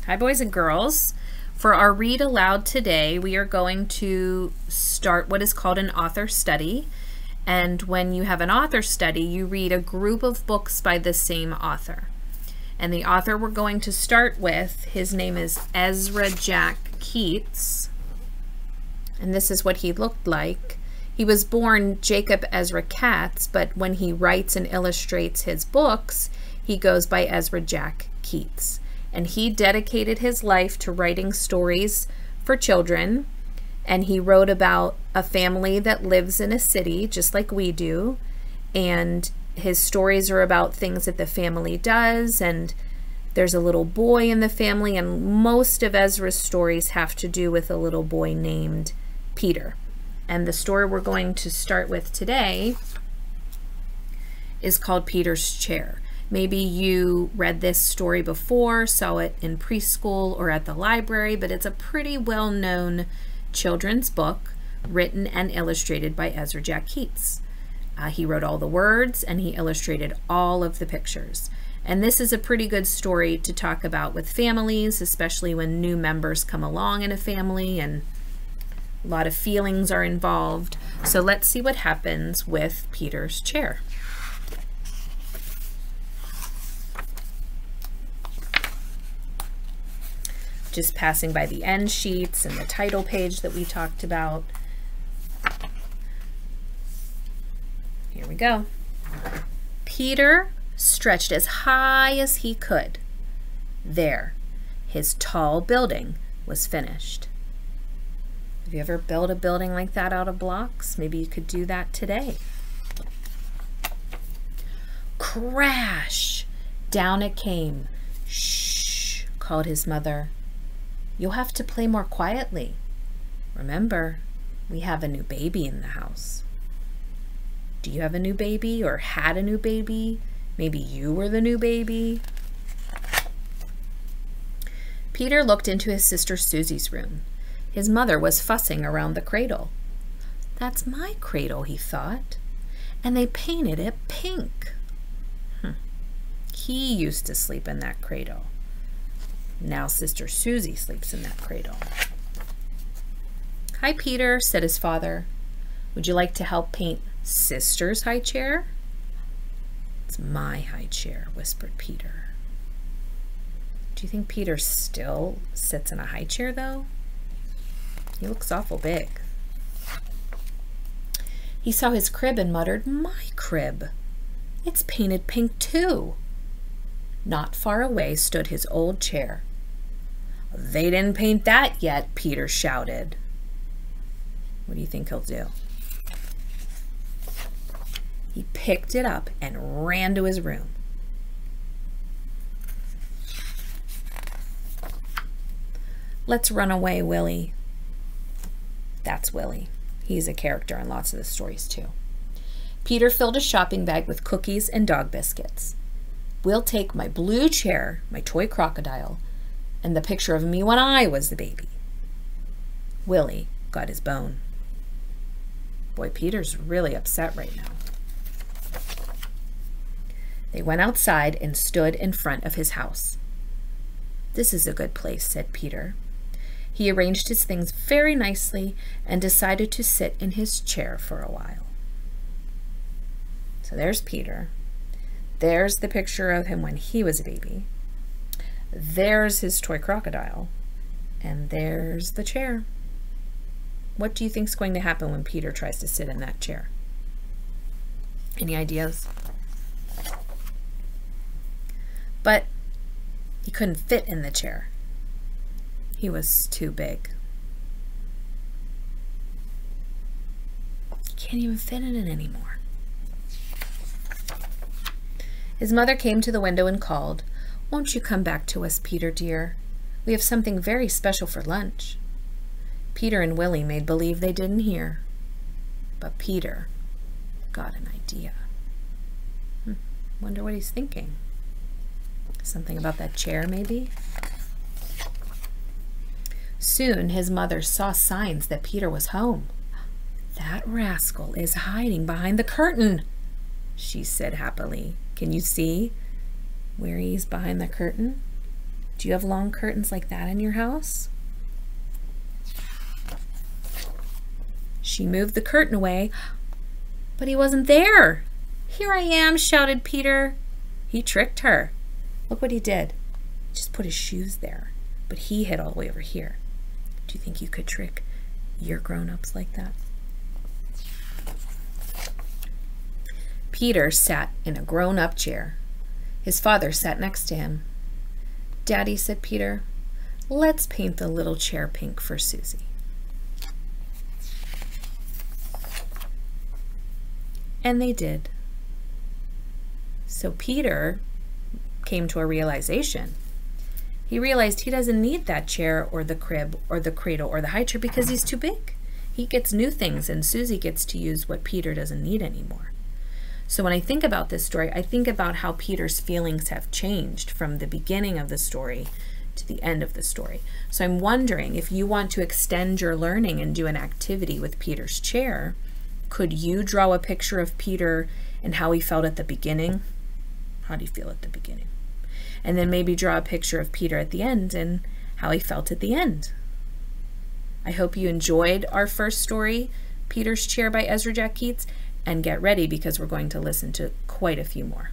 Hi, boys and girls. For our read aloud today, we are going to start what is called an author study. And when you have an author study, you read a group of books by the same author. And the author we're going to start with, his name is Ezra Jack Keats. And this is what he looked like. He was born Jacob Ezra Keats, but when he writes and illustrates his books, he goes by Ezra Jack Keats. And he dedicated his life to writing stories for children. And he wrote about a family that lives in a city, just like we do. And his stories are about things that the family does. And there's a little boy in the family. And most of Ezra's stories have to do with a little boy named Peter. And the story we're going to start with today is called Peter's Chair. Maybe you read this story before, saw it in preschool or at the library, but it's a pretty well-known children's book written and illustrated by Ezra Jack Keats. He wrote all the words and he illustrated all of the pictures. And this is a pretty good story to talk about with families, especially when new members come along in a family and a lot of feelings are involved. So let's see what happens with Peter's Chair. Just passing by the end sheets and the title page that we talked about. Here we go. Peter stretched as high as he could. There, his tall building was finished. Have you ever built a building like that out of blocks? Maybe you could do that today. Crash! Down it came. Shh, called his mother. You'll have to play more quietly. Remember, we have a new baby in the house. Do you have a new baby or had a new baby? Maybe you were the new baby. Peter looked into his sister Susie's room. His mother was fussing around the cradle. That's my cradle, he thought, and they painted it pink. He used to sleep in that cradle. Now Sister Susie sleeps in that cradle. Hi, Peter, said his father. Would you like to help paint Sister's high chair? It's my high chair, whispered Peter. Do you think Peter still sits in a high chair, though? He looks awful big. He saw his crib and muttered, my crib. It's painted pink, too. Not far away stood his old chair. They didn't paint that yet, Peter shouted. What do you think he'll do? He picked it up and ran to his room. Let's run away, Willie. That's Willie. He's a character in lots of the stories, too. Peter filled a shopping bag with cookies and dog biscuits. We'll take my blue chair, my toy crocodile, and the picture of me when I was the baby. Willie got his bone. Boy, Peter's really upset right now. They went outside and stood in front of his house. This is a good place, said Peter. He arranged his things very nicely and decided to sit in his chair for a while. So there's Peter. There's the picture of him when he was a baby. There's his toy crocodile. And there's the chair. What do you think is going to happen when Peter tries to sit in that chair? Any ideas? But he couldn't fit in the chair. He was too big. He can't even fit in it anymore. His mother came to the window and called, Won't you come back to us, Peter, dear? We have something very special for lunch. Peter and Willie made believe they didn't hear. But Peter got an idea. Wonder what he's thinking. Something about that chair, maybe? Soon his mother saw signs that Peter was home. That rascal is hiding behind the curtain, she said happily. Can you see where he's behind the curtain? Do you have long curtains like that in your house? She moved the curtain away, but he wasn't there. Here I am, shouted Peter. He tricked her. Look what he did. He just put his shoes there, but he hid all the way over here. Do you think you could trick your grown-ups like that? Peter sat in a grown-up chair. His father sat next to him. Daddy, said Peter, let's paint the little chair pink for Susie. And they did. So Peter came to a realization. He realized he doesn't need that chair or the crib or the cradle or the high chair because he's too big. He gets new things and Susie gets to use what Peter doesn't need anymore. So when I think about this story, I think about how Peter's feelings have changed from the beginning of the story to the end of the story. So I'm wondering if you want to extend your learning and do an activity with Peter's chair, could you draw a picture of Peter and how he felt at the beginning? How do you feel at the beginning? And then maybe draw a picture of Peter at the end and how he felt at the end. I hope you enjoyed our first story, Peter's Chair by Ezra Jack Keats, and get ready because we're going to listen to quite a few more.